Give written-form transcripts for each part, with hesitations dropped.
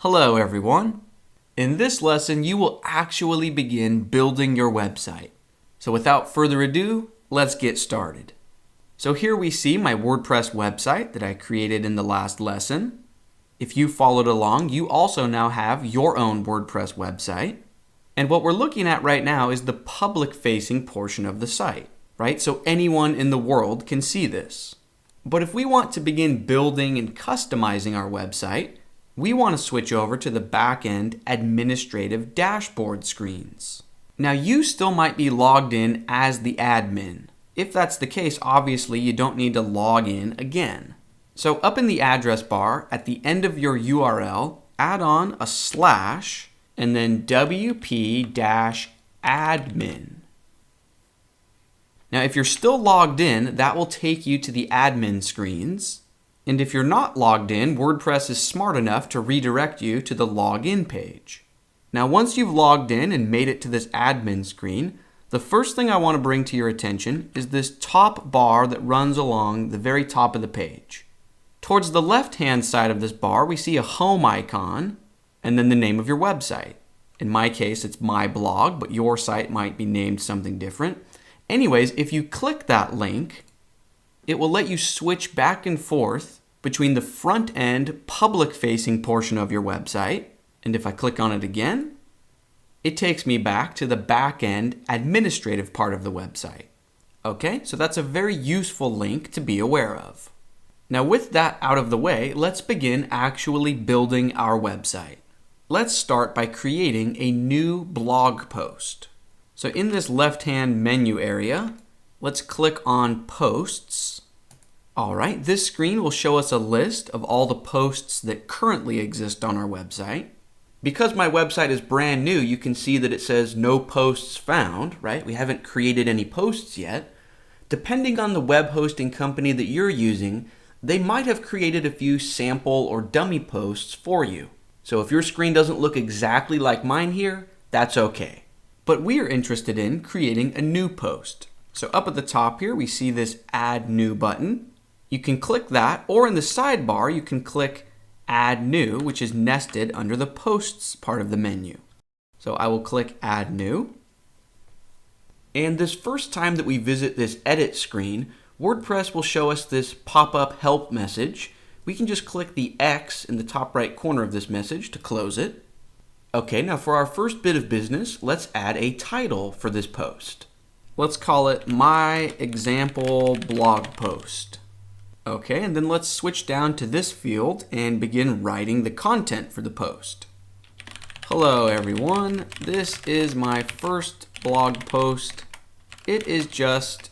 Hello everyone. In this lesson, you will actually begin building your website. So without further ado, let's get started. So here we see my WordPress website that I created in the last lesson. If you followed along, you also now have your own WordPress website. And what we're looking at right now is the public-facing portion of the site, right? So anyone in the world can see this. But if we want to begin building and customizing our website, we want to switch over to the back-end administrative dashboard screens. Now you still might be logged in as the admin. If that's the case, obviously you don't need to log in again. So up in the address bar at the end of your URL, add on a slash and then wp-admin. Now if you're still logged in, that will take you to the admin screens. And if you're not logged in, WordPress is smart enough to redirect you to the login page. Now, once you've logged in and made it to this admin screen, the first thing I want to bring to your attention is this top bar that runs along the very top of the page. Towards the left-hand side of this bar, we see a home icon and then the name of your website. In my case, it's my blog, but your site might be named something different. Anyways, if you click that link, it will let you switch back and forth between the front-end public-facing portion of your website, and if I click on it again, it takes me back to the back-end administrative part of the website. Okay, so that's a very useful link to be aware of. Now with that out of the way, let's begin actually building our website. Let's start by creating a new blog post. So in this left-hand menu area, let's click on Posts. All right, this screen will show us a list of all the posts that currently exist on our website. Because my website is brand new, you can see that it says no posts found, right? We haven't created any posts yet. Depending on the web hosting company that you're using, they might have created a few sample or dummy posts for you. So if your screen doesn't look exactly like mine here, that's okay. But we are interested in creating a new post. So up at the top here, we see this Add New button. You can click that, or in the sidebar, you can click Add New, which is nested under the Posts part of the menu. So I will click Add New. And this first time that we visit this edit screen, WordPress will show us this pop-up help message. We can just click the X in the top right corner of this message to close it. Okay, now for our first bit of business, let's add a title for this post. Let's call it My Example Blog Post. Okay, and then let's switch down to this field and begin writing the content for the post. Hello everyone, this is my first blog post. It is just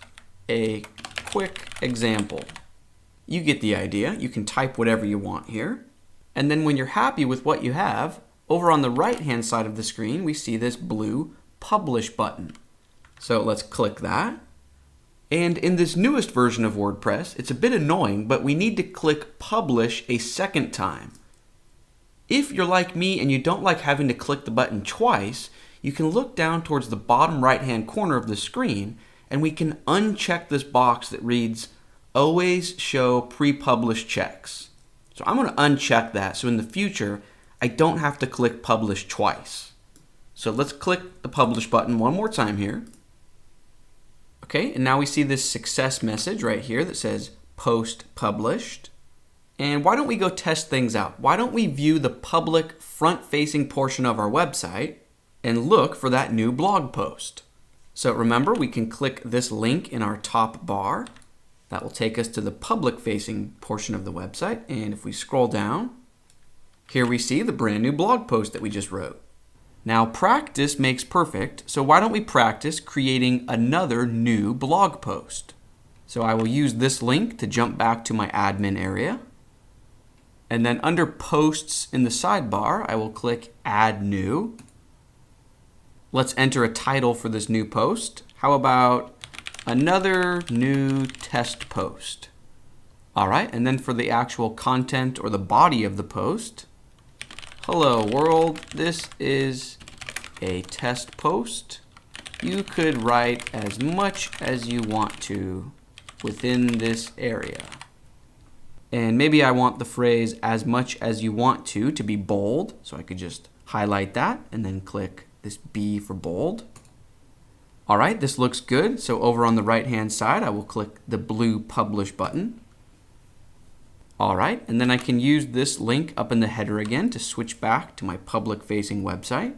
a quick example. You get the idea. You can type whatever you want here. And then when you're happy with what you have, over on the right-hand side of the screen, we see this blue Publish button. So let's click that. And in this newest version of WordPress, it's a bit annoying, but we need to click Publish a second time. If you're like me and you don't like having to click the button twice, you can look down towards the bottom right-hand corner of the screen, and we can uncheck this box that reads, Always Show Pre-Published Checks. So I'm going to uncheck that, so in the future, I don't have to click Publish twice. So let's click the Publish button one more time here. Okay, and now we see this success message right here that says Post Published. And why don't we go test things out? Why don't we view the public front-facing portion of our website and look for that new blog post? So remember, we can click this link in our top bar. That will take us to the public-facing portion of the website. And if we scroll down, here we see the brand new blog post that we just wrote. Now, practice makes perfect, so why don't we practice creating another new blog post? So I will use this link to jump back to my admin area. And then under Posts in the sidebar, I will click Add New. Let's enter a title for this new post. How about another new test post? All right, and then for the actual content or the body of the post, hello world, this is a test post. You could write as much as you want to within this area. And maybe I want the phrase "as much as you want to" be bold. So I could just highlight that and then click this B for bold. All right, this looks good. So over on the right-hand side, I will click the blue Publish button. All right, and then I can use this link up in the header again to switch back to my public-facing website.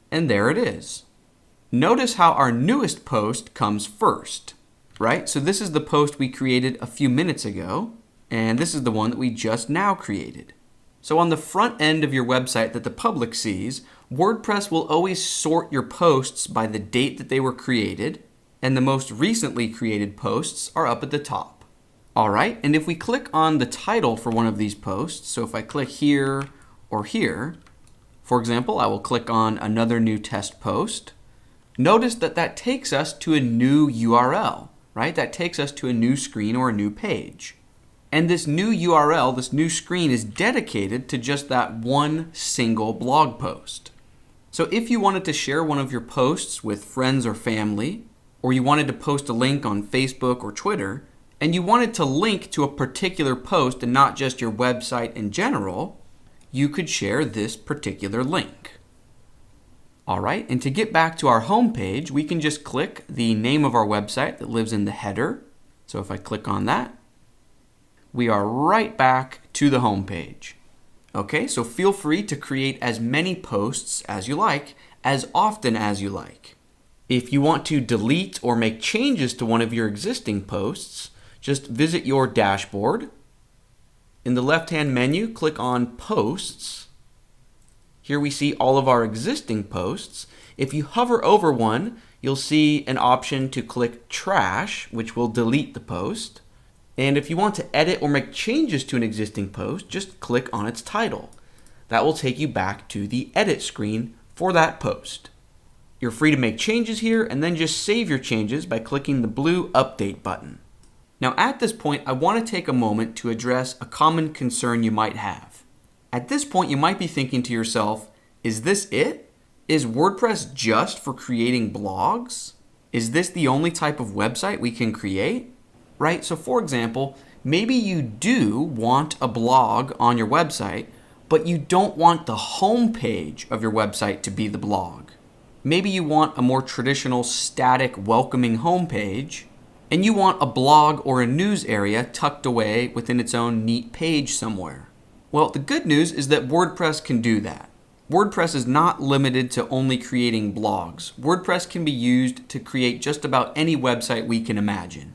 And there it is. Notice how our newest post comes first, right? So this is the post we created a few minutes ago, and this is the one that we just now created. So on the front end of your website that the public sees, WordPress will always sort your posts by the date that they were created, and the most recently created posts are up at the top. All right, and if we click on the title for one of these posts, so if I click here or here, for example, I will click on another new test post, notice that that takes us to a new URL, right? That takes us to a new screen or a new page. And this new URL, this new screen, is dedicated to just that one single blog post. So if you wanted to share one of your posts with friends or family, or you wanted to post a link on Facebook or Twitter, and you wanted to link to a particular post and not just your website in general, you could share this particular link. All right, and to get back to our home page, we can just click the name of our website that lives in the header. So if I click on that, we are right back to the home page. Okay, so feel free to create as many posts as you like, as often as you like. If you want to delete or make changes to one of your existing posts, just visit your dashboard. In the left-hand menu, click on Posts. Here we see all of our existing posts. If you hover over one, you'll see an option to click Trash, which will delete the post. And if you want to edit or make changes to an existing post, just click on its title. That will take you back to the edit screen for that post. You're free to make changes here and then just save your changes by clicking the blue Update button. Now at this point, I want to take a moment to address a common concern you might have. At this point, you might be thinking to yourself, is this it? Is WordPress just for creating blogs? Is this the only type of website we can create? Right? So for example, maybe you do want a blog on your website, but you don't want the home page of your website to be the blog. Maybe you want a more traditional, static, welcoming home page, and you want a blog or a news area tucked away within its own neat page somewhere. Well, the good news is that WordPress can do that. WordPress is not limited to only creating blogs. WordPress can be used to create just about any website we can imagine.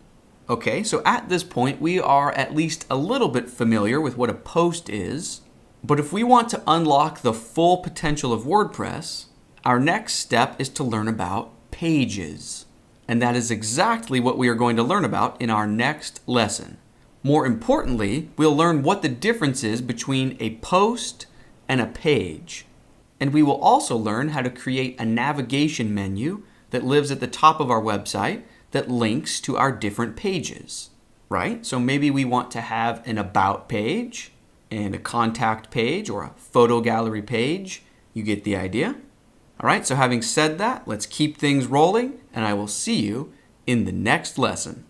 Okay, so at this point, we are at least a little bit familiar with what a post is, but if we want to unlock the full potential of WordPress, our next step is to learn about pages. And that is exactly what we are going to learn about in our next lesson. More importantly, we'll learn what the difference is between a post and a page. And we will also learn how to create a navigation menu that lives at the top of our website that links to our different pages, right? So maybe we want to have an About page and a Contact page or a Photo Gallery page. You get the idea? All right, so having said that, let's keep things rolling, and I will see you in the next lesson.